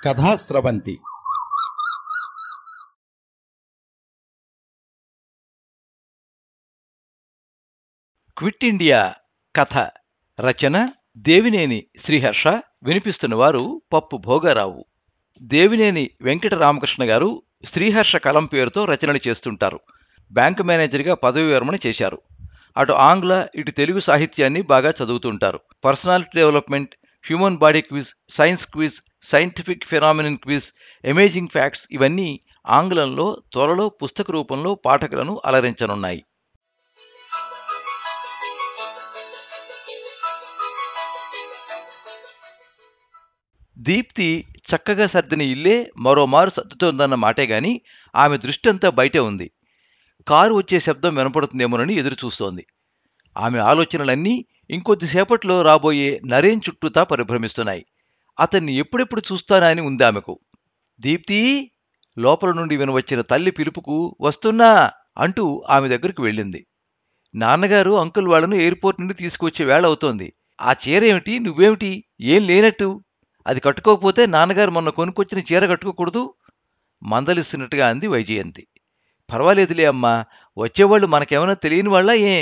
Kathasravanthi. Quit India కథ రచన దేవినేని శ్రీహర్ష. వినిపిస్తున్నవారు పప్పు భోగారావు. దేవినేని వెంకట రామకృష్ణ గారు శ్రీహర్ష కలం పేరుతో రచనలు చేస్తుంటారు. బ్యాంకు మేనేజర్గా పదవి విరమణ చేశారు. అటు ఆంగ్ల ఇటు తెలుగు సాహిత్యాన్ని బాగా చదువుతుంటారు. Personality development, human body quiz, science quiz, scientific phenomenon quiz, amazing facts ఇవన్నీ ఆంగ్లంలో త్వరలో పుస్తక రూపంలో పాఠకులను అలరించనున్నాయి. దీప్తి చక్కగా సర్దిన ఇల్లే మరోమారు సర్దుతోందన్న మాటే గాని ఆమె దృష్టంతా బయటే ఉంది. కారు వచ్చే శబ్దం వినపడుతుందేమోనని ఎదురుచూస్తోంది. ఆమె ఆలోచనలన్నీ ఇంకొద్దిసేపట్లో రాబోయే నరేన్ చుట్టూతా పరిభ్రమిస్తున్నాయి. అతన్ని ఎప్పుడెప్పుడు చూస్తానా అని ఉంది ఆమెకు. దీప్తి! లోపల నుండి వినవచ్చిన తల్లి పిలుపుకు వస్తున్నా అంటూ ఆమె దగ్గరకు వెళ్ళింది. నాన్నగారు అంకుల్ వాళ్లను ఎయిర్పోర్ట్ నుండి తీసుకువచ్చే వేళ అవుతోంది. ఆ చీరేమిటి, నువ్వేమిటి, ఏం లేనట్టు? అది కట్టుకోకపోతే నాన్నగారు మొన్న కొనుక్కొచ్చిన చీర కట్టుకోకూడదు? మందలిస్తున్నట్టుగా అంది వైజయంతి. పర్వాలేదులే అమ్మా, వచ్చేవాళ్ళు మనకేమైనా తెలియని వాళ్ళ ఏ?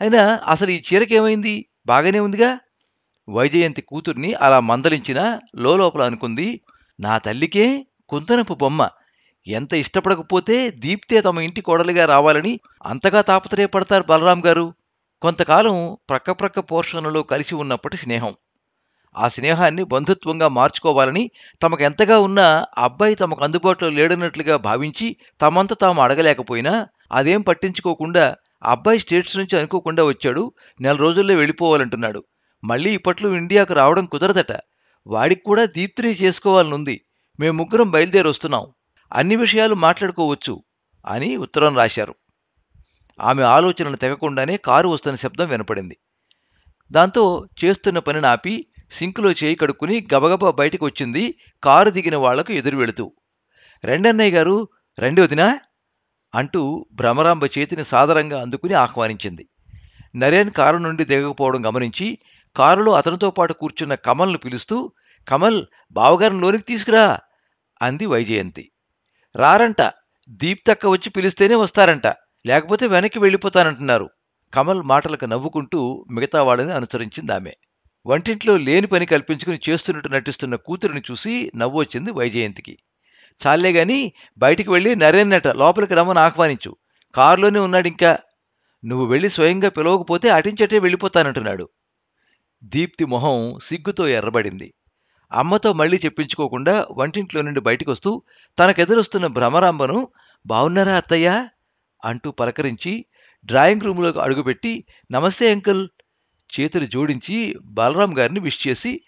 అయినా అసలు ఈ చీరకేమైంది, బాగానే ఉందిగా. వైజయంతి కూతుర్ని అలా మందలించినా లోపల అనుకుంది, నా తల్లికే కుందనపు బొమ్మ. ఎంత ఇష్టపడకపోతే దీప్తే తమ ఇంటి కోడలిగా రావాలని అంతగా తాపత్రయపడతారు బలరాం గారు. కొంతకాలం ప్రక్క పోర్షన్లలో కలిసి ఉన్నప్పటి స్నేహం. ఆ స్నేహాన్ని బంధుత్వంగా మార్చుకోవాలని తమకెంతగా ఉన్నా అబ్బాయి తమకు అందుబాటులో లేడన్నట్లుగా భావించి తమంత తాము అడగలేకపోయినా అదేం పట్టించుకోకుండా అబ్బాయి స్టేట్స్ నుంచి అనుకోకుండా వచ్చాడు. నెల రోజుల్లో వెళ్ళిపోవాలంటున్నాడు. మళ్ళీ ఇప్పట్లో ఇండియాకు రావడం కుదరదట. వాడికి కూడా దీప్తిని చేసుకోవాలనుంది. మేము ముగ్గురం బయలుదేరి వస్తున్నాం. అన్ని విషయాలు మాట్లాడుకోవచ్చు అని ఉత్తరం రాశారు. ఆమె ఆలోచనలు తెగకుండానే కారు వస్తున్న శబ్దం వినపడింది. దాంతో చేస్తున్న పనిని ఆపి సింకులో చేయి కడుక్కుని గబగబా బయటకు వచ్చింది, కారు దిగిన వాళ్లకు ఎదురు వెళుతూ. రెండన్నయ్య గారు, రెండి వదినా అంటూ భ్రమరాంబ చేతిని సాదరంగా అందుకుని ఆహ్వానించింది. నరేన్ కారు నుండి దిగకపోవడం గమనించి కారులో అతనితో పాటు కూర్చున్న కమల్ను పిలుస్తూ, కమల్, బావగారిని లోనికి తీసుకురా అంది వైజయంతి. రారంట, దీప్తక్క వచ్చి పిలిస్తేనే వస్తారంట, లేకపోతే వెనక్కి వెళ్ళిపోతానంటున్నారు. కమల్ మాటలకు నవ్వుకుంటూ మిగతా వాళ్ళని అనుసరించింది ఆమె. వంటింట్లో లేని పని కల్పించుకుని చేస్తున్నట్టు నటిస్తున్న కూతురిని చూసి నవ్వొచ్చింది వైజయంతికి. చాలేగాని బయటికి వెళ్ళి నరేన్నట లోపలికి రమ్మని ఆహ్వానించు. కారులోనే ఉన్నాడింకా. నువ్వు వెళ్ళి స్వయంగా పిలవకపోతే అటించటే వెళ్ళిపోతానంటున్నాడు. దీప్తి మొహం సిగ్గుతో ఎర్రబడింది. అమ్మతో మళ్లీ చెప్పించుకోకుండా వంటింట్లో నుండి బయటికొస్తూ తనకెదురొస్తున్న భ్రమరాంబను బావున్నారా అత్తయ్య అంటూ పలకరించి డ్రాయింగ్ రూంలోకి అడుగుపెట్టి, నమస్తే అంకుల్ చేతులు జోడించి బలరాం గారిని విష్ చేసి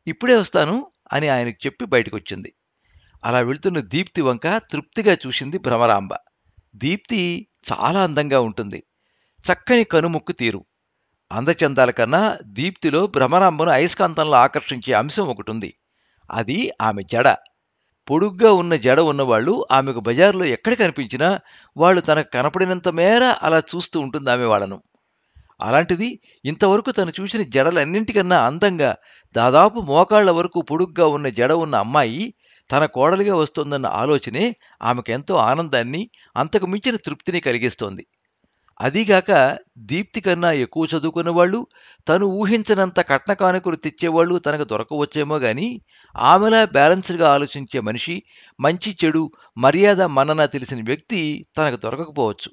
ఇప్పుడే వస్తాను అని ఆయనకు చెప్పి బయటకొచ్చింది. అలా వెళ్తున్న దీప్తి వంక తృప్తిగా చూసింది భ్రమరాంబ. దీప్తి చాలా అందంగా ఉంటుంది. చక్కని కనుముక్కు తీరు. అందచందాల కన్నా దీప్తిలో భ్రమరాంబను అయస్కాంతంలో ఆకర్షించే అంశం ఒకటుంది. అది ఆమె జడ. పొడుగ్గా ఉన్న జడ ఉన్నవాళ్లు ఆమెకు బజారులో ఎక్కడ కనిపించినా వాళ్లు తనకు కనపడినంత మేర అలా చూస్తూ ఉంటుంది ఆమె వాళ్లను. అలాంటిది ఇంతవరకు తను చూసిన జడలన్నింటికన్నా అందంగా దాదాపు మోకాళ్ల వరకు పొడుగ్గా ఉన్న జడ ఉన్న అమ్మాయి తన కోడలిగా వస్తోందన్న ఆలోచనే ఆమెకెంతో ఆనందాన్ని, అంతకు మించిన తృప్తిని కలిగిస్తోంది. అదీగాక దీప్తి కన్నా ఎక్కువ చదువుకున్న వాళ్ళు, తను ఊహించనంత కట్న కానుకలు తెచ్చేవాళ్లు తనకు దొరకవచ్చేమో గాని ఆమెలా బ్యాలెన్స్డ్గా ఆలోచించే మనిషి, మంచి చెడు మర్యాద మన్నన తెలిసిన వ్యక్తి తనకు దొరకకపోవచ్చు.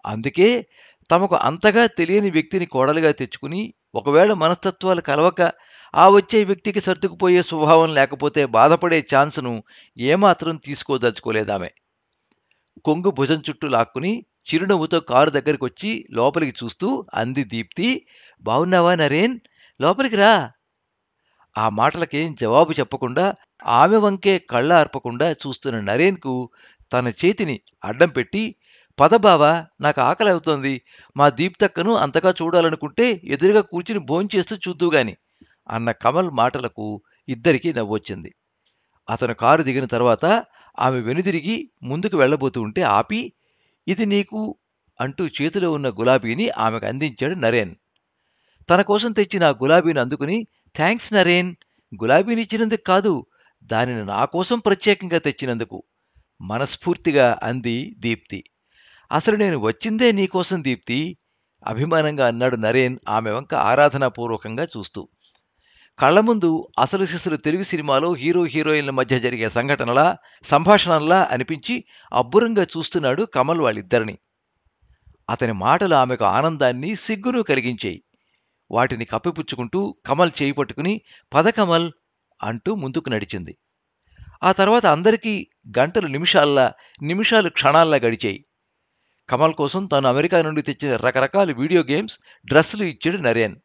అందుకే తమకు అంతగా తెలియని వ్యక్తిని కోడలిగా తెచ్చుకుని ఒకవేళ మనస్తత్వాలు కలవక ఆ వచ్చే వ్యక్తికి సర్దుకుపోయే స్వభావం లేకపోతే బాధపడే ఛాన్సును ఏమాత్రం తీసుకోదలుచుకోలేదామె. కొంగు భుజం చుట్టూ లాక్కుని చిరునవ్వుతో కారు దగ్గరికొచ్చి లోపలికి చూస్తూ అంది దీప్తి, బావున్నావా నరేన్, లోపలికి రా. ఆ మాటలకేం జవాబు చెప్పకుండా ఆమె వంకే కళ్ళ ఆర్పకుండా చూస్తున్న నరేన్కు తన చేతిని అడ్డం పెట్టి, పదబావా, నాకు ఆకలి అవుతోంది. మా దీప్తక్కను అంతగా చూడాలనుకుంటే ఎదురుగా కూర్చుని భోంచేస్తూ చూద్దువుగాని అన్న కమల్ మాటలకు ఇద్దరికీ నవ్వొచ్చింది. అతను కారు దిగిన తర్వాత ఆమె వెనుదిరిగి ముందుకు వెళ్లబోతూ ఉంటే ఆపి, ఇది నీకు అంటూ చేతిలో ఉన్న గులాబీని ఆమెకు అందించాడు నరేన్. తన కోసం తెచ్చిన ఆ గులాబీని అందుకుని, థ్యాంక్స్ నరేన్, గులాబీనిచ్చినందుకు కాదు, దానిని నా కోసం ప్రత్యేకంగా తెచ్చినందుకు మనస్ఫూర్తిగా అంది దీప్తి. అసలు నేను వచ్చిందే నీకోసం దీప్తి, అభిమానంగా అన్నాడు నరేన్ ఆమె వంక ఆరాధనాపూర్వకంగా చూస్తూ. కళ్ల ముందు అసలు సిసలు తెలుగు సినిమాలో హీరో హీరోయిన్ల మధ్య జరిగే సంఘటనలా, సంభాషణల్లా అనిపించి అబ్బురంగా చూస్తున్నాడు కమల్ వాళ్ళిద్దరిని. అతని మాటలు ఆమెకు ఆనందాన్ని, సిగ్గును కలిగించాయి. వాటిని కప్పిపుచ్చుకుంటూ కమల్ చేయి పట్టుకుని పద కమల్ అంటూ ముందుకు నడిచింది. ఆ తర్వాత అందరికీ గంటలు నిమిషాల్లా, నిమిషాలు క్షణాల్లా గడిచాయి. కమల్ కోసం తాను అమెరికా నుండి తెచ్చిన రకరకాల వీడియో గేమ్స్, డ్రెస్సులు ఇచ్చాడు నరేన్.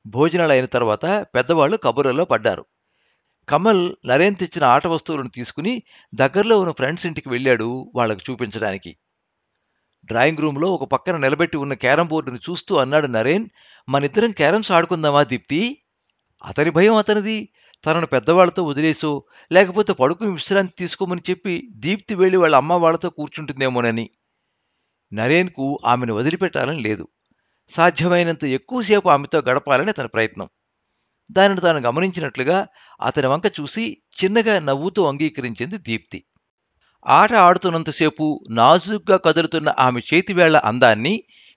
భోజనాలు అయిన తర్వాత పెద్దవాళ్లు కబుర్లలో పడ్డారు. కమల్ నరేన్ తెచ్చిన ఆట వస్తువులను తీసుకుని దగ్గరలో ఉన్న ఫ్రెండ్స్ ఇంటికి వెళ్ళాడు వాళ్లకు చూపించడానికి. డ్రాయింగ్ రూంలో ఒక పక్కన నిలబెట్టి ఉన్న క్యారం బోర్డును చూస్తూ అన్నాడు నరేన్, మనిద్దరం క్యారమ్స్ ఆడుకుందామా దీప్తి? అతని భయం అతనిది. తనను పెద్దవాళ్లతో వదిలేసో, లేకపోతే పడుకుని విశ్రాంతి తీసుకోమని చెప్పి దీప్తి వెళ్లి వాళ్ళ అమ్మ వాళ్లతో కూర్చుంటుందేమోనని. నరేన్కు ఆమెను వదిలిపెట్టాలని లేదు. సాధ్యమైనంత ఎక్కువసేపు ఆమెతో గడపాలని అతని ప్రయత్నం. దానిని తాను గమనించినట్లుగా అతని వంక చూసి చిన్నగా నవ్వుతూ అంగీకరించింది దీప్తి. ఆట ఆడుతున్నంతసేపు నాజూగ్గా కదులుతున్న ఆమె చేతివేళ్ల అందాన్ని,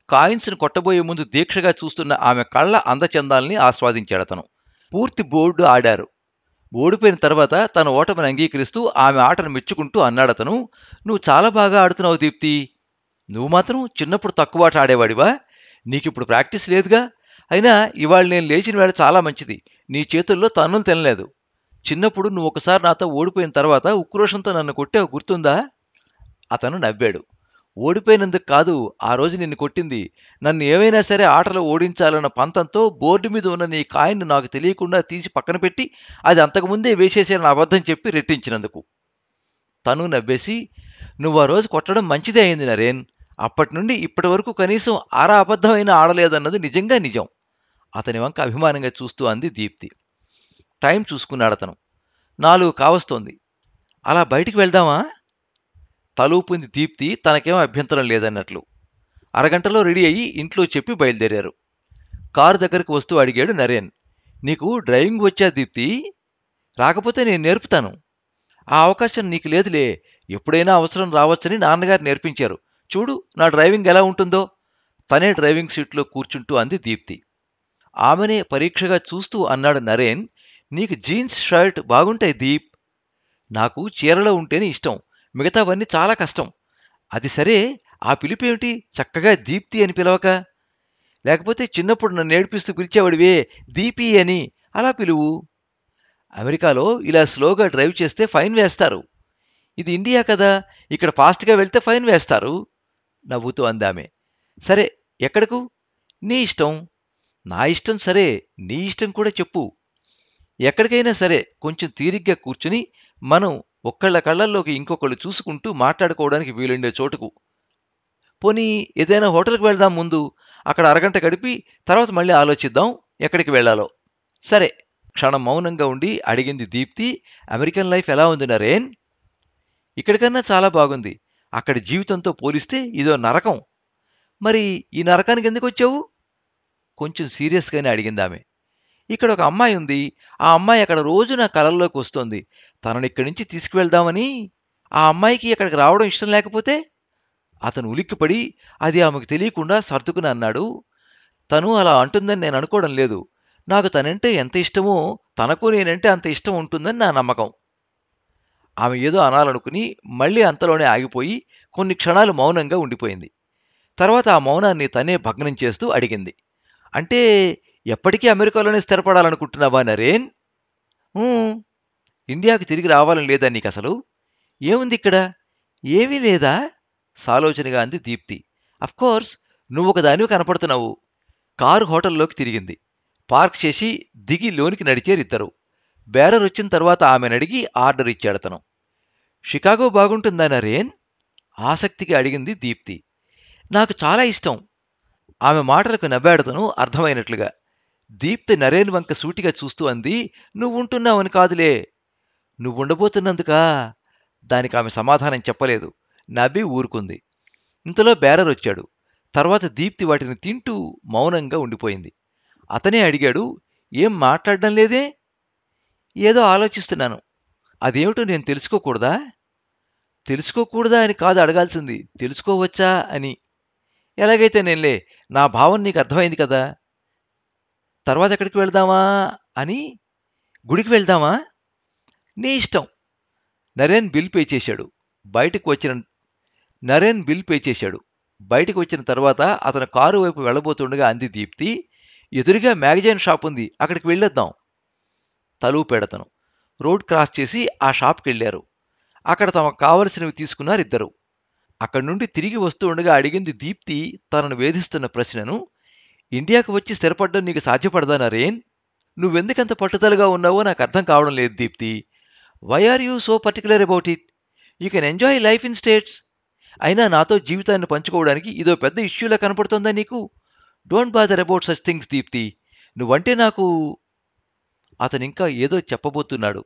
కాయిన్స్ను కొట్టబోయే ముందు దీక్షగా చూస్తున్న ఆమె కళ్ల అందచందాల్ని ఆస్వాదించాడతను. పూర్తి బోర్డు ఆడారు. ఓడిపోయిన తర్వాత తన ఓటమిని అంగీకరిస్తూ ఆమె ఆటను మెచ్చుకుంటూ అన్నాడతను, నువ్వు చాలా బాగా ఆడుతున్నావు దీప్తి. నువ్వు మాత్రం చిన్నప్పుడు తక్కువ ఆట ఆడేవాడివా? నీకిప్పుడు ప్రాక్టీస్ లేదుగా. అయినా ఇవాళ నేను లేచిన వేళ చాలా మంచిది. నీ చేతుల్లో తన్నులు తినలేదు. చిన్నప్పుడు నువ్వు ఒకసారి నాతో ఓడిపోయిన తర్వాత ఉక్రోషంతో నన్ను కొట్టావు, గుర్తుందా? అతను నవ్వాడు. ఓడిపోయినందుకు కాదు ఆ రోజు నిన్ను కొట్టింది. నన్ను ఏమైనా సరే ఆటలో ఓడించాలన్న పంతంతో బోర్డు మీద ఉన్న నీ కాయిన్ను నాకు తెలియకుండా తీసి పక్కన పెట్టి అది అంతకుముందే వేసేసానని అబద్ధం చెప్పి రెట్టించినందుకు. తను నవ్వేసి, నువ్వు ఆ రోజు కొట్టడం మంచిదే అయింది నరేన్. అప్పటి నుండి ఇప్పటి వరకు కనీసం అబద్ధమైనా ఆడలేదన్నది నిజంగా నిజం. అతని వంక అభిమానంగా చూస్తూ అంది దీప్తి. టైం చూసుకున్నాడతను. 4 కావస్తోంది. అలా బయటికి వెళ్దామా? తలూపింది దీప్తి తనకేం అభ్యంతరం లేదన్నట్లు. అరగంటలో రెడీ అయ్యి ఇంట్లో చెప్పి బయలుదేరారు. కారు దగ్గరకు వస్తూ అడిగాడు నరేన్, నీకు డ్రైవింగ్ వచ్చా దీప్తి? రాకపోతే నేను నేర్పుతాను. ఆ అవకాశం నీకు లేదులే. ఎప్పుడైనా అవసరం రావచ్చని నాన్నగారు నేర్పించారు. చూడు నా డ్రైవింగ్ ఎలా ఉంటుందో. తనే డ్రైవింగ్ సీట్లో కూర్చుంటూ అంది దీప్తి. ఆమెనే పరీక్షగా చూస్తూ అన్నాడు నరేన్, నీకు జీన్స్ షర్ట్ బాగుంటాయి దీప్. నాకు చీరలో ఉంటేనే ఇష్టం, మిగతావన్నీ చాలా కష్టం. అది సరే, ఆ పిలిపేమిటి చక్కగా దీప్తి అని పిలవక? లేకపోతే చిన్నప్పుడు నన్ను ఏడిపిస్తూ పిలిచేవాడివే దీపి అని, అలా పిలువు. అమెరికాలో ఇలా స్లోగా డ్రైవ్ చేస్తే ఫైన్ వేస్తారు. ఇది ఇండియా కదా, ఇక్కడ ఫాస్ట్గా వెళ్తే ఫైన్ వేస్తారు నవ్వుతూ అందామె. సరే, ఎక్కడకు? నీ ఇష్టం. నా ఇష్టం సరే, నీ ఇష్టం కూడా చెప్పు. ఎక్కడికైనా సరే కొంచెం తీరిగ్గా కూర్చుని మనం ఒక్కళ్ళ కళ్ళల్లోకి ఇంకొకళ్ళు చూసుకుంటూ మాట్లాడుకోవడానికి వీలుండే చోటుకు. పోనీ ఏదైనా హోటల్కి వెళ్దాం ముందు. అక్కడ అరగంట గడిపి తర్వాత మళ్ళీ ఆలోచిద్దాం ఎక్కడికి వెళ్లాలో. సరే. క్షణం మౌనంగా ఉండి అడిగింది దీప్తి, అమెరికన్ లైఫ్ ఎలా ఉంది నరేన్? ఇక్కడికన్నా చాలా బాగుంది. అక్కడి జీవితంతో పోలిస్తే ఇదో నరకం. మరి ఈ నరకానికి ఎందుకు వచ్చావు? కొంచెం సీరియస్గానే అడిగిందామె. ఇక్కడ ఒక అమ్మాయి ఉంది. ఆ అమ్మాయి అక్కడ రోజు నా కలల్లోకి వస్తోంది. తనని ఇక్కడి నుంచి తీసుకువెళ్దామని. ఆ అమ్మాయికి అక్కడికి రావడం ఇష్టం లేకపోతే? అతను ఉలిక్కిపడి అది ఆమెకు తెలియకుండా సర్దుకుని అన్నాడు, తను అలా అంటుందని నేను అనుకోవడం లేదు. నాకు తనంటే ఎంత ఇష్టమో తనకు నేనంటే అంత ఇష్టం ఉంటుందని నా నమ్మకం. ఆమె ఏదో అనాలనుకుని మళ్ళీ అంతలోనే ఆగిపోయి కొన్ని క్షణాలు మౌనంగా ఉండిపోయింది. తర్వాత ఆ మౌనాన్ని తనే భగ్నం చేస్తూ అడిగింది, అంటే ఎప్పటికీ అమెరికాలోనే స్థిరపడాలనుకుంటున్నావా నరేన్? ఇండియాకు తిరిగి రావాలని లేదా నీకు అసలు? ఏముంది ఇక్కడ? ఏమీ లేదా? సాలోచనగా అంది దీప్తి. అఫ్కోర్స్ నువ్వు ఒకదానివి కనపడుతున్నావు. కారు హోటల్లోకి తిరిగింది. పార్క్ చేసి దిగి లోనికి నడిచేరిద్దరు. బేరర్ వచ్చిన తర్వాత ఆమెనడిగి ఆర్డర్ ఇచ్చాడతను. షికాగో బాగుంటుందా నరేన్? ఆసక్తిగా అడిగింది దీప్తి. నాకు చాలా ఇష్టం. ఆమె మాటలకు నవ్వాడతను అర్థమైనట్లుగా. దీప్తి నరేన్ వంక సూటిగా చూస్తూ అంది, నువ్వుంటున్నావని కాదులే. నువ్వుండబోతున్నందుకా? దానికి ఆమె సమాధానం చెప్పలేదు. నవ్వి ఊరుకుంది. ఇంతలో బేరర్ వచ్చాడు. తర్వాత దీప్తి వాటిని తింటూ మౌనంగా ఉండిపోయింది. అతనే అడిగాడు, ఏం మాట్లాడడం లేదే? ఏదో ఆలోచిస్తున్నాను. అదేమిటో నేను తెలుసుకోకూడదా? తెలుసుకోకూడదా అని కాదు అడగాల్సింది, తెలుసుకోవచ్చా అని. ఎలాగైతే నేనులే, నా భావం నీకు అర్థమైంది కదా. తర్వాత ఎక్కడికి వెళ్దామా అని. గుడికి వెళ్దామా? నీ ఇష్టం. నరేన్ బిల్ పే చేశాడు. బయటకు వచ్చిన నరేన్ బిల్ పే చేశాడు. బయటకు వచ్చిన తర్వాత అతను కారు వైపు వెళ్ళబోతుండగా అంది దీప్తి, ఎదురుగా మ్యాగజైన్ షాప్ ఉంది, అక్కడికి వెళ్ళొద్దాం. తలూపాడతను. రోడ్ క్రాస్ చేసి ఆ షాప్కి వెళ్ళారు. అక్కడ తమకు కావలసినవి తీసుకున్నారు ఇద్దరు. అక్కడి నుండి తిరిగి వస్తూ ఉండగా అడిగింది దీప్తి తనను వేధిస్తున్న ప్రశ్నను. ఇండియాకు వచ్చి స్థిరపడ్డం నీకు సాధ్యపడదా నరేన్? నువ్వెందుకంత పట్టుదలగా ఉన్నావో నాకు అర్థం కావడం లేదు Deepti. Why are you so particular about it? You can enjoy life in States. అయినా నాతో జీవితాన్ని పంచుకోవడానికి ఇదో పెద్ద ఇష్యూలా కనపడుతోందా నీకు? Don't bother about such things Deepti. నువ్వంటే నాకు. అతనింకా ఏదో చెప్పబోతున్నాడు.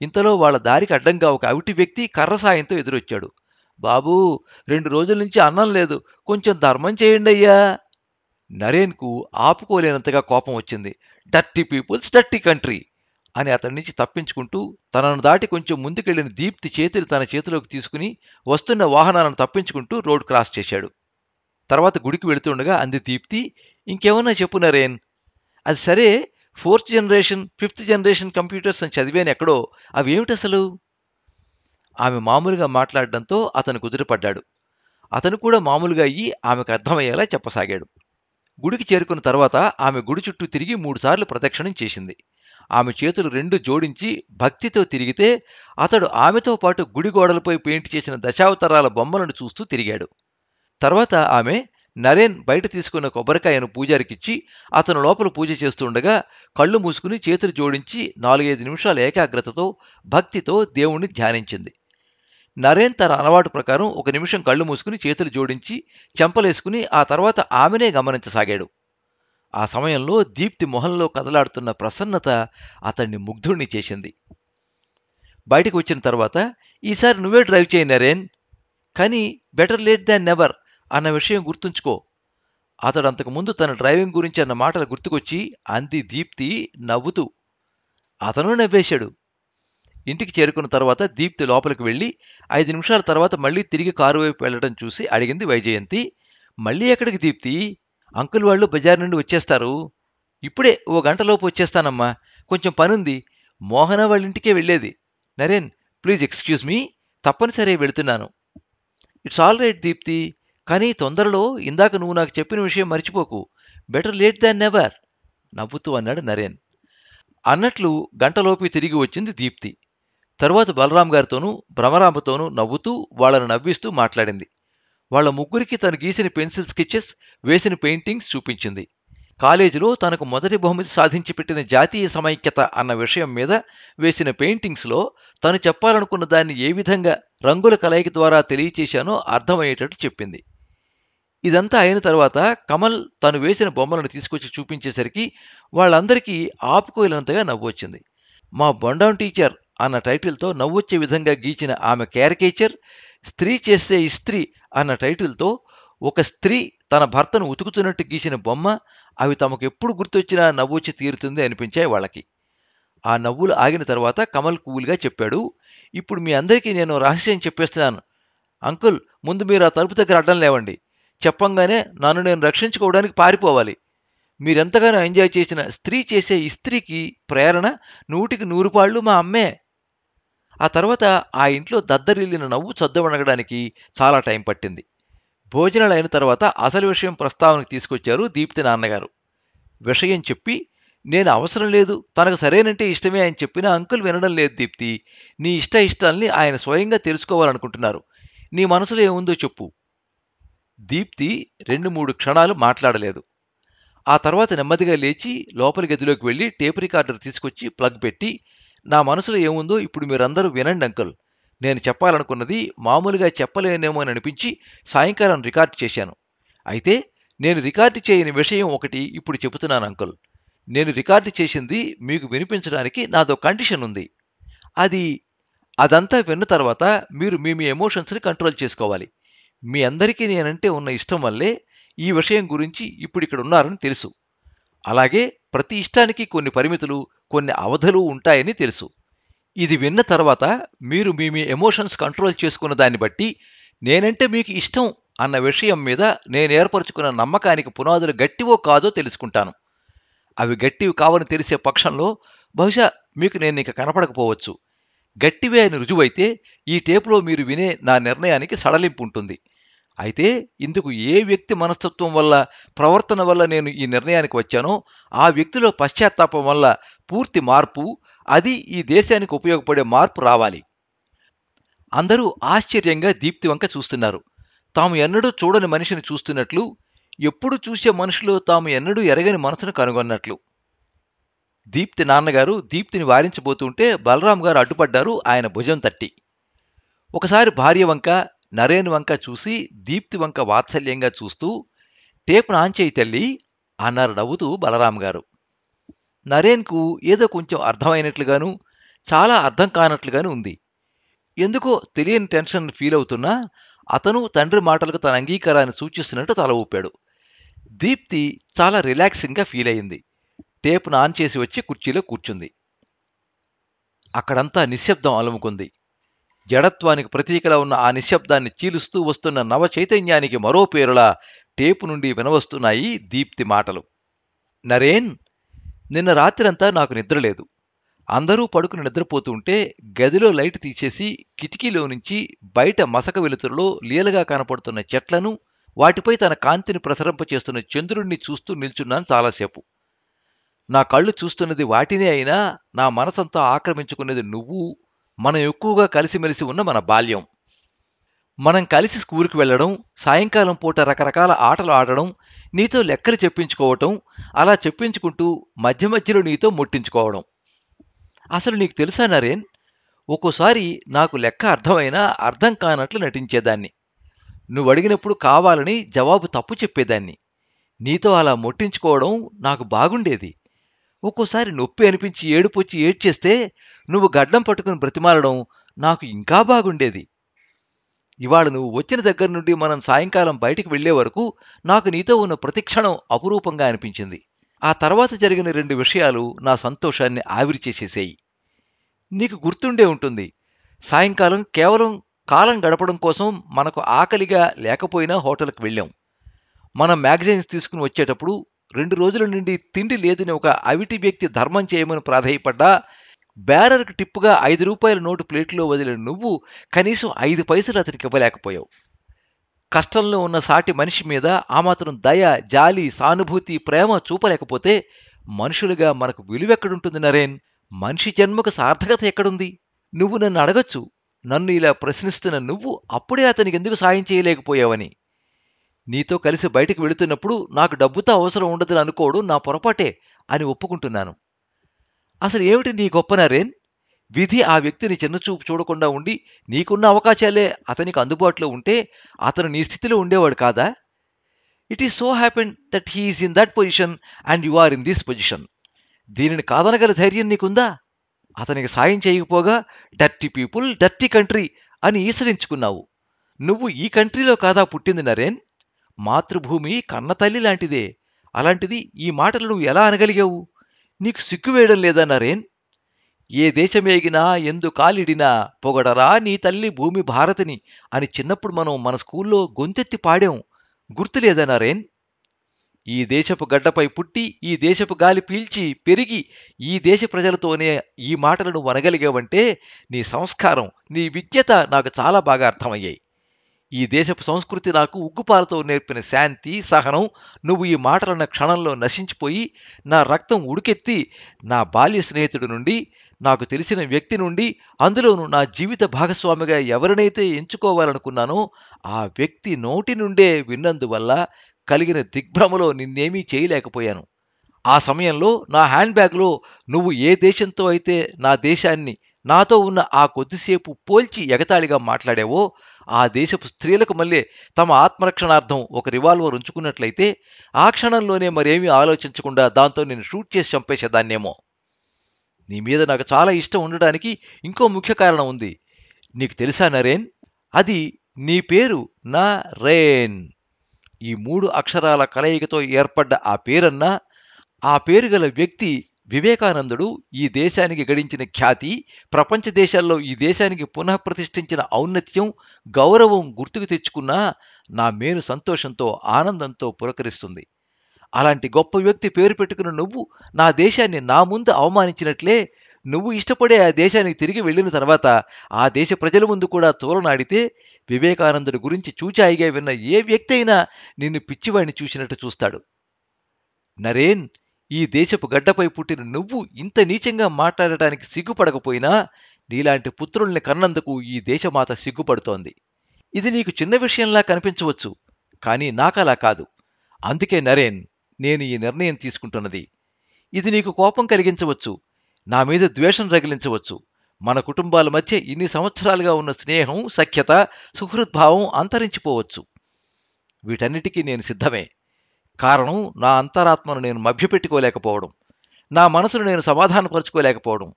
ఇంతలో వాళ్ళ దారికి అడ్డంగా ఒక అవిటి వ్యక్తి కర్ర సాయంతో ఎదురొచ్చాడు. బాబూ, 2 రోజుల నుంచి అన్నం లేదు, కొంచెం ధర్మం చేయండి అయ్యా. నరేన్కు ఆపుకోలేనంతగా కోపం వచ్చింది. డర్టీ పీపుల్స్, డర్టీ కంట్రీ అని అతడి నుంచి తప్పించుకుంటూ తనను దాటి కొంచెం ముందుకెళ్లిన దీప్తి చేతులు తన చేతిలోకి తీసుకుని వస్తున్న వాహనాలను తప్పించుకుంటూ రోడ్ క్రాస్ చేశాడు. తర్వాత గుడికి వెళుతుండగా అంది దీప్తి, ఇంకేమన్నా చెప్పు నరేన్. అది సరే, 4th generation 5th generation computers అని చదివాను ఎక్కడో, అవేమిటసలు? ఆమె మామూలుగా మాట్లాడడంతో అతను కుదిరిపడ్డాడు. అతను కూడా మామూలుగా అయ్యి ఆమెకు అర్థమయ్యేలా చెప్పసాగాడు. గుడికి చేరుకున్న తర్వాత ఆమె గుడి చుట్టూ తిరిగి 3 సార్లు ప్రదక్షిణం చేసింది. ఆమె చేతులు 2 జోడించి భక్తితో తిరిగితే అతడు ఆమెతో పాటు గుడి గోడలపై పెయింట్ చేసిన దశావతారాల బొమ్మలను చూస్తూ తిరిగాడు. తర్వాత ఆమె నరేన్ బయట తీసుకున్న కొబ్బరికాయను పూజారికిచ్చి అతను లోపల పూజ చేస్తుండగా కళ్ళు మూసుకుని చేతులు జోడించి 4-5 నిమిషాల ఏకాగ్రతతో భక్తితో దేవుణ్ణి ధ్యానించింది. నరేన్ తన అలవాటు ప్రకారం 1 నిమిషం కళ్ళు మూసుకుని చేతులు జోడించి చెంపలేసుకుని ఆ తర్వాత ఆమెనే గమనించసాగాడు. ఆ సమయంలో దీప్తి మొహంలో కదలాడుతున్న ప్రసన్నత అతన్ని ముగ్ధుణ్ణి చేసింది. బయటకు వచ్చిన తర్వాత, ఈసారి నువ్వే డ్రైవ్ చేయి నరేన్, కానీ బెటర్ లేట్ దాన్ నెవర్ అన్న విషయం గుర్తుంచుకో. అతడు అంతకుముందు తన డ్రైవింగ్ గురించి అన్న మాటలు గుర్తుకొచ్చి అంది దీప్తి నవ్వుతూ. అతను నవ్వేశాడు. ఇంటికి చేరుకున్న తర్వాత దీప్తి లోపలికి వెళ్లి 5 నిమిషాల తర్వాత మళ్లీ తిరిగి కారు వైపు వెళ్లడం చూసి అడిగింది వైజయంతి. మళ్లీ ఎక్కడికి దీప్తి? అంకుల్ వాళ్ళు బజార్ నుండి వచ్చేస్తారు. ఇప్పుడే 1 గంటలోపు వచ్చేస్తానమ్మా, కొంచెం పనుంది. మోహన వాళ్ళ ఇంటికే వెళ్లేది. నరేన్, ప్లీజ్ ఎక్స్క్యూజ్ మీ, తప్పనిసరి వెళుతున్నాను. ఇట్స్ ఆల్ రైట్ దీప్తి, కానీ తొందరలో ఇందాక నువ్వు నాకు చెప్పిన విషయం మర్చిపోకు. బెటర్ లేట్ దాన్ నెవర్ నవ్వుతూ అన్నాడు నరేన్. అన్నట్లు గంటలోపి తిరిగి వచ్చింది దీప్తి. తరువాత బలరాం గారితోనూ భ్రమరాంబతోనూ నవ్వుతూ వాళ్లను నవ్విస్తూ మాట్లాడింది. వాళ్ల ముగ్గురికి తను గీసిన పెన్సిల్ స్కెచెస్, వేసిన పెయింటింగ్స్ చూపించింది. కాలేజీలో తనకు మొదటి బహుమతి సాధించి పెట్టిన జాతీయ సమైక్యత అన్న విషయం మీద వేసిన పెయింటింగ్స్లో తను చెప్పాలనుకున్న దాన్ని ఏ విధంగా రంగుల కలయిక ద్వారా తెలియచేశానో అర్థమయ్యేటట్టు చెప్పింది. ఇదంతా అయిన తర్వాత కమల్ తను వేసిన బొమ్మలను తీసుకొచ్చి చూపించేసరికి వాళ్ళందరికీ ఆపుకోలేనంతగా నవ్వొచ్చింది. మా బొండాం టీచర్ అన్న టైటిల్తో నవ్వొచ్చే విధంగా గీచిన ఆమె క్యారికేచర్, స్త్రీ చేసే ఇస్త్రీ అన్న టైటిల్తో ఒక స్త్రీ తన భర్తను ఉతుకుతున్నట్టు గీసిన బొమ్మ, అవి తమకు ఎప్పుడు గుర్తొచ్చినా నవ్వొచ్చి తీరుతుంది అనిపించాయి వాళ్ళకి. ఆ నవ్వులు ఆగిన తర్వాత కమల్ కూల్గా చెప్పాడు, ఇప్పుడు మీ అందరికీ నేను రహస్యం చెప్పేస్తున్నాను. అంకుల్, ముందు మీరు ఆ తలుపు దగ్గర అడ్డం లేవండి. చెప్పంగానే నన్ను నేను రక్షించుకోవడానికి పారిపోవాలి. మీరెంతగానో ఎంజాయ్ చేసిన స్త్రీ చేసే ఇస్త్రీకి ప్రేరణ 100కి 100 పాళ్ళు మా అమ్మే. ఆ తర్వాత ఆ ఇంట్లో దద్దరిల్లిన నవ్వు సద్దుమణగడానికి చాలా టైం పట్టింది. భోజనాలు అయిన తర్వాత అసలు విషయం ప్రస్తావనకు తీసుకొచ్చారు దీప్తి నాన్నగారు. విషయం చెప్పి, నేను అవసరం లేదు, తనకు సరేనంటే ఇష్టమే అని చెప్పినా అంకుల్ వినడం లేదు దీప్తి. నీ ఇష్టాల్ని ఆయన స్వయంగా తెలుసుకోవాలనుకుంటున్నారు. నీ మనసులో ఏముందో చెప్పు. దీప్తి 2-3 క్షణాలు మాట్లాడలేదు. ఆ తర్వాత నెమ్మదిగా లేచి లోపలి గదిలోకి వెళ్లి టేప్ రికార్డర్ తీసుకొచ్చి ప్లగ్ పెట్టి, నా మనసులో ఏముందో ఇప్పుడు మీరందరూ వినండి అంకుల్. నేను చెప్పాలనుకున్నది మామూలుగా చెప్పలేనేమో అని అనిపించి సాయంకాలం రికార్డు చేశాను. అయితే నేను రికార్డు చేయని విషయం ఒకటి ఇప్పుడు చెబుతున్నాను అంకుల్. నేను రికార్డు చేసింది మీకు వినిపించడానికి నాదో కండిషన్ ఉంది. అదంతా విన్న తర్వాత మీరు మీ ఎమోషన్స్ని కంట్రోల్ చేసుకోవాలి. మీ అందరికీ నేనంటే ఉన్న ఇష్టం వల్లే ఈ విషయం గురించి ఇప్పుడు ఇక్కడ ఉన్నారని తెలుసు. అలాగే ప్రతి ఇష్టానికి కొన్ని పరిమితులు, కొన్ని అవధులు ఉంటాయని తెలుసు. ఇది విన్న తర్వాత మీరు మీ మీ ఎమోషన్స్ కంట్రోల్ చేసుకున్న దాన్ని బట్టి నేనంటే మీకు ఇష్టం అన్న విషయం మీద నేను ఏర్పరచుకున్న నమ్మకానికి పునాదులు గట్టివో కాదో తెలుసుకుంటాను. అవి గట్టివి కావని తెలిసే పక్షంలో బహుశా మీకు నేను ఇక కనపడకపోవచ్చు. గట్టివే అని రుజువైతే ఈ టేపులో మీరు వినే నా నిర్ణయానికి సడలింపు ఉంటుంది. అయితే ఇందుకు ఏ వ్యక్తి మనస్తత్వం వల్ల, ప్రవర్తన వల్ల నేను ఈ నిర్ణయానికి వచ్చానో ఆ వ్యక్తిలో పశ్చాత్తాపం వల్ల పూర్తి మార్పు, అది ఈ దేశానికి ఉపయోగపడే మార్పు రావాలి. అందరూ ఆశ్చర్యంగా దీప్తి వంక చూస్తున్నారు. తాము ఎన్నడూ చూడని మనిషిని చూస్తున్నట్లు, ఎప్పుడు చూసే మనుషులో తాము ఎన్నడూ ఎరగని మనసును కనుగొన్నట్లు. దీప్తి నాన్నగారు దీప్తిని వారించబోతుంటే బలరాం గారు అడ్డుపడ్డారు ఆయన భుజం తట్టి. ఒకసారి భార్య వంక, నరేన్ వంక చూసి దీప్తి వంక వాత్సల్యంగా చూస్తూ, టేపును ఆన్ చేయి తల్లి అన్నారు నవ్వుతూ బలరాం గారు. నరేన్కు ఏదో కొంచెం అర్థమైనట్లుగాను, చాలా అర్థం కానట్లుగాను ఉంది. ఎందుకో తెలియని టెన్షన్ ఫీల్ అవుతున్నా అతను తండ్రి మాటలకు తన అంగీకారాన్ని సూచిస్తున్నట్టు తల ఊపాడు. దీప్తి చాలా రిలాక్సింగ్గా ఫీల్ అయింది. టేపును ఆన్ చేసి వచ్చి కుర్చీలో కూర్చుంది. అక్కడంతా నిశ్శబ్దం అలుముకుంది. జడత్వానికి ప్రతీకలా ఉన్న ఆ నిశ్శబ్దాన్ని చీలుస్తూ వస్తున్న నవ చైతన్యానికి మరో పేరులా టేపు నుండి వినవస్తున్నాయి దీప్తి మాటలు. నరేన్, నిన్న రాత్రంతా నాకు నిద్రలేదు. అందరూ పడుకుని నిద్రపోతుంటే గదిలో లైట్ తీసేసి కిటికీలో నుంచి బయట మసక వెలుతురులో లీలగా కనపడుతున్న చెట్లను, వాటిపై తన కాంతిని ప్రసరింపచేస్తున్న చంద్రుణ్ణి చూస్తూ నిల్చున్నాను చాలాసేపు. నా కళ్ళు చూస్తున్నది వాటినే అయినా నా మనసంతా ఆక్రమించుకున్నది నువ్వు, మనం ఎక్కువగా కలిసిమెలిసి ఉన్న మన బాల్యం. మనం కలిసి స్కూల్కి వెళ్లడం, సాయంకాలం పూట రకరకాల ఆటలు ఆడడం, నీతో లెక్కలు చెప్పించుకోవటం, అలా చెప్పించుకుంటూ మధ్య మధ్యలో నీతో ముట్టించుకోవడం. అసలు నీకు తెలుసా నరేన్, ఒక్కోసారి నాకు లెక్క అర్థమైనా అర్థం కానట్లు నటించేదాన్ని. నువ్వు అడిగినప్పుడు కావాలని జవాబు తప్పు చెప్పేదాన్ని. నీతో అలా ముట్టించుకోవడం నాకు బాగుండేది. ఒక్కోసారి నొప్పి అనిపించి ఏడుపొచ్చి ఏడ్చేస్తే నువ్వు గడ్డం పట్టుకుని బ్రతిమాలడం నాకు ఇంకా బాగుండేది. ఇవాళ నువ్వు వచ్చిన దగ్గర నుండి మనం సాయంకాలం బయటికి వెళ్లే వరకు నాకు నీతో ఉన్న ప్రతిక్షణం అపురూపంగా అనిపించింది. ఆ తర్వాత జరిగిన 2 విషయాలు నా సంతోషాన్ని ఆవిరి చేసేసాయి. నీకు గుర్తుండే ఉంటుంది, సాయంకాలం కేవలం కాలం గడపడం కోసం మనకు ఆకలిగా లేకపోయినా హోటల్కి వెళ్ళాం. మనం మ్యాగజైన్స్ తీసుకుని వచ్చేటప్పుడు 2 రోజుల నుండి తిండి లేదని ఒక అవిటి వ్యక్తి ధర్మం చేయమని ప్రాధేయపడ్డా బేరర్కి టిప్పుగా 5 రూపాయల నోటు ప్లేట్లో వదిలిన నువ్వు కనీసం 5 పైసలు అతనికి ఇవ్వలేకపోయావు. కష్టంలో ఉన్న సాటి మనిషి మీద ఆ మాత్రం దయ, జాలి, సానుభూతి, ప్రేమ చూపలేకపోతే మనుషులుగా మనకు విలువెక్కడుంటుంది నరేన్? మనిషి జన్మకు సార్థకత ఎక్కడుంది? నువ్వు నన్ను అడగచ్చు, నన్ను ఇలా ప్రశ్నిస్తున్న నువ్వు అప్పుడే అతనికి ఎందుకు సాయం చేయలేకపోయావని. నీతో కలిసి బయటకు వెళుతున్నప్పుడు నాకు డబ్బుతో అవసరం ఉండదని అనుకోవడం నా పొరపాటే అని ఒప్పుకుంటున్నాను. అసలు ఏమిటి నీ గొప్ప నరేన్? విధి ఆ వ్యక్తిని చిన్నచూపు చూడకుండా ఉండి నీకున్న అవకాశాలే అతనికి అందుబాటులో ఉంటే అతను నీ స్థితిలో ఉండేవాడు కాదా? It is so happen that he is in that position and you are in this position. దీనిని కాదనగల ధైర్యం నీకుందా? అతనికి సాయం చేయకపోగా డర్టీ పీపుల్, డర్టీ కంట్రీ అని ఈసరించుకున్నావు. నువ్వు ఈ కంట్రీలో కాదా పుట్టింది నరేన్? మాతృభూమి కన్నతల్లి లాంటిదే. అలాంటిది ఈ మాటలు నువ్వు ఎలా అనగలిగావు? నీకు సిగ్గువేయడం లేదా నరేన్? ఏ దేశమేగినా ఎందు కాలిడినా పొగడరా నీ తల్లి భూమి భారతిని అని చిన్నప్పుడు మనం మన స్కూల్లో గొంతెత్తి పాడాం. గుర్తులేదా నరేన్? ఈ దేశపు గడ్డపై పుట్టి, ఈ దేశపు గాలి పీల్చి పెరిగి, ఈ దేశ ప్రజలతోనే ఈ మాటలను అనగలిగావంటే నీ సంస్కారం, నీ విజ్ఞత నాకు చాలా బాగా అర్థమయ్యాయి. ఈ దేశపు సంస్కృతి నాకు ఉగ్గుపాలతో నేర్పిన శాంతి, సహనం నువ్వు ఈ మాటలన్న క్షణంలో నశించిపోయి నా రక్తం ఉడికెత్తి నా బాల్య స్నేహితుడి నుండి, నాకు తెలిసిన వ్యక్తి నుండి, అందులోనూ నా జీవిత భాగస్వామిగా ఎవరినైతే ఎంచుకోవాలనుకున్నానో ఆ వ్యక్తి నోటి నుండే విన్నందువల్ల కలిగిన దిగ్భ్రమలో నిన్నేమీ చేయలేకపోయాను. ఆ సమయంలో నా హ్యాండ్ బ్యాగ్లో నువ్వు ఏ దేశంతో అయితే నా దేశాన్ని నాతో ఉన్న ఆ కొద్దిసేపు పోల్చి ఎగతాళిగా మాట్లాడావో ఆ దేశపు స్త్రీలకు మళ్ళీ తమ ఆత్మరక్షణార్థం ఒక రివాల్వర్ ఉంచుకున్నట్లయితే ఆ క్షణంలోనే మరేమీ ఆలోచించకుండా దాంతో నేను షూట్ చేసి చంపేసేదాన్నేమో. నీ మీద నాకు చాలా ఇష్టం ఉండడానికి ఇంకో ముఖ్య కారణం ఉంది. నీకు తెలుసా నరేన్? అది నీ పేరు నరేన్. ఈ 3 అక్షరాల కలయికతో ఏర్పడ్డ ఆ పేరన్నా, ఆ పేరు గల వ్యక్తి వివేకానందుడు ఈ దేశానికి గడించిన ఖ్యాతి, ప్రపంచ దేశాల్లో ఈ దేశానికి పునఃప్రతిష్ఠించిన ఔన్నత్యం, గౌరవం గుర్తుకు తెచ్చుకున్నా నా మేలు సంతోషంతో, ఆనందంతో పులకరిస్తుంది. అలాంటి గొప్ప వ్యక్తి పేరు పెట్టుకున్న నువ్వు నా దేశాన్ని నా ముందు అవమానించినట్లే, నువ్వు ఇష్టపడే ఆ దేశానికి తిరిగి వెళ్ళిన తర్వాత ఆ దేశ ప్రజల ముందు కూడా తోలనాడితే వివేకానందుడి గురించి చూచాయిగా విన్న ఏ వ్యక్తి అయినా నిన్ను పిచ్చివాడిని చూసినట్టు చూస్తాడు. నరేన్, ఈ దేశపు గడ్డపై పుట్టిన నువ్వు ఇంత నీచంగా మాట్లాడటానికి సిగ్గుపడకపోయినా నీలాంటి పుత్రుల్ని కన్నందుకు ఈ దేశమాత సిగ్గుపడుతోంది. ఇది నీకు చిన్న విషయంలా కనిపించవచ్చు, కానీ నాకలా కాదు. అందుకే నరేన్, నేను ఈ నిర్ణయం తీసుకుంటున్నది. ఇది నీకు కోపం కలిగించవచ్చు, నా మీద ద్వేషం రగిలించవచ్చు. మన కుటుంబాల మధ్య ఇన్ని సంవత్సరాలుగా ఉన్న స్నేహం, సఖ్యత, సుహృద్భావం అంతరించిపోవచ్చు. వీటన్నిటికీ నేను సిద్ధమే. కారణం నా అంతరాత్మను నేను మభ్యపెట్టుకోలేకపోవడం, నా మనసును నేను సమాధానపరుచుకోలేకపోవడం.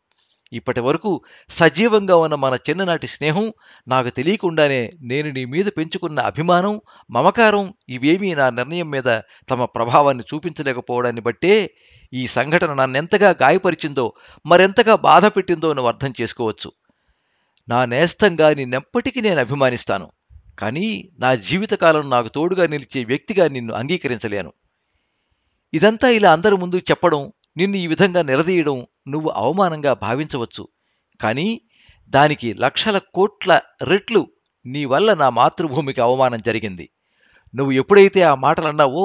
ఇప్పటి వరకు సజీవంగా ఉన్న మన చిన్ననాటి స్నేహం, నాకు తెలియకుండానే నేను నీ మీద పెంచుకున్న అభిమానం, మమకారం ఇవేమీ నా నిర్ణయం మీద తమ ప్రభావాన్ని చూపించలేకపోవడాన్ని బట్టే ఈ సంఘటన నన్నెంతగా గాయపరిచిందో, మరెంతగా బాధ పెట్టిందో నువ్వు అర్థం చేసుకోవచ్చు. నా నేస్తంగా నిన్నెప్పటికీ నేను అభిమానిస్తాను, కానీ నా జీవితకాలం నాకు తోడుగా నిలిచే వ్యక్తిగా నిన్ను అంగీకరించలేను. ఇదంతా ఇలా అందరి ముందు చెప్పడం, నిన్ను ఈ విధంగా నిలదీయడం నువ్వు అవమానంగా భావించవచ్చు. కానీ దానికి లక్షల కోట్ల రెట్లు నీ వల్ల నా మాతృభూమికి అవమానం జరిగింది. నువ్వు ఎప్పుడైతే ఆ మాటలన్నావో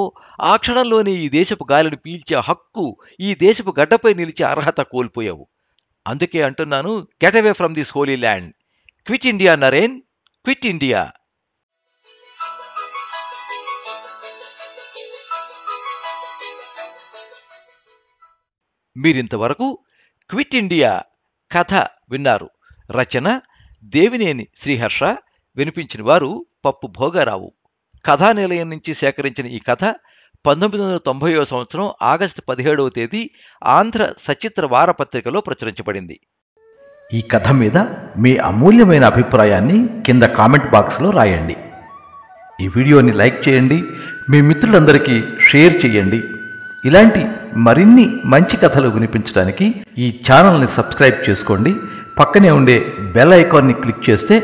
ఆ క్షణంలోనే ఈ దేశపు గాలిని పీల్చే హక్కు, ఈ దేశపు గడ్డపై నిలిచే అర్హత కోల్పోయావు. అందుకే అంటున్నాను, get away from this holy land. Quit India Naren, quit India. మీరింతవరకు క్విట్ ఇండియా కథ విన్నారు. రచన దేవినేని శ్రీహర్ష, వినిపించిన వారు పప్పు భోగారావు. కథానిలయం నుంచి సేకరించిన ఈ కథ 1990వ సంవత్సరం ఆగస్టు 17వ తేదీ ఆంధ్ర సచిత్ర వారపత్రికలో ప్రచురించబడింది. ఈ కథ మీద మీ అమూల్యమైన అభిప్రాయాన్ని కింద కామెంట్ బాక్స్లో రాయండి. ఈ వీడియోని లైక్ చేయండి, మీ మిత్రులందరికీ షేర్ చేయండి. ఇలాంటి మరిన్ని మంచి కథలు వినిపించడానికి ఈ ఛానల్ని సబ్స్క్రైబ్ చేసుకోండి. పక్కనే ఉండే బెల్ ఐకాన్ని క్లిక్ చేస్తే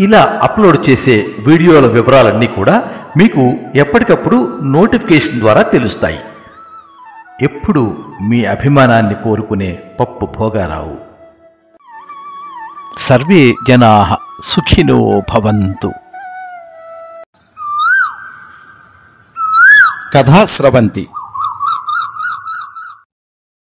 ఇలా అప్లోడ్ చేసే వీడియోల వివరాలన్నీ కూడా మీకు ఎప్పటికప్పుడు నోటిఫికేషన్ ద్వారా తెలుస్తాయి. ఎప్పుడు మీ అభిమానాన్ని కోరుకునే పప్పు భోగారావు. సర్వే జనాః సుఖినో భవంతు. కథా స్రవంతి.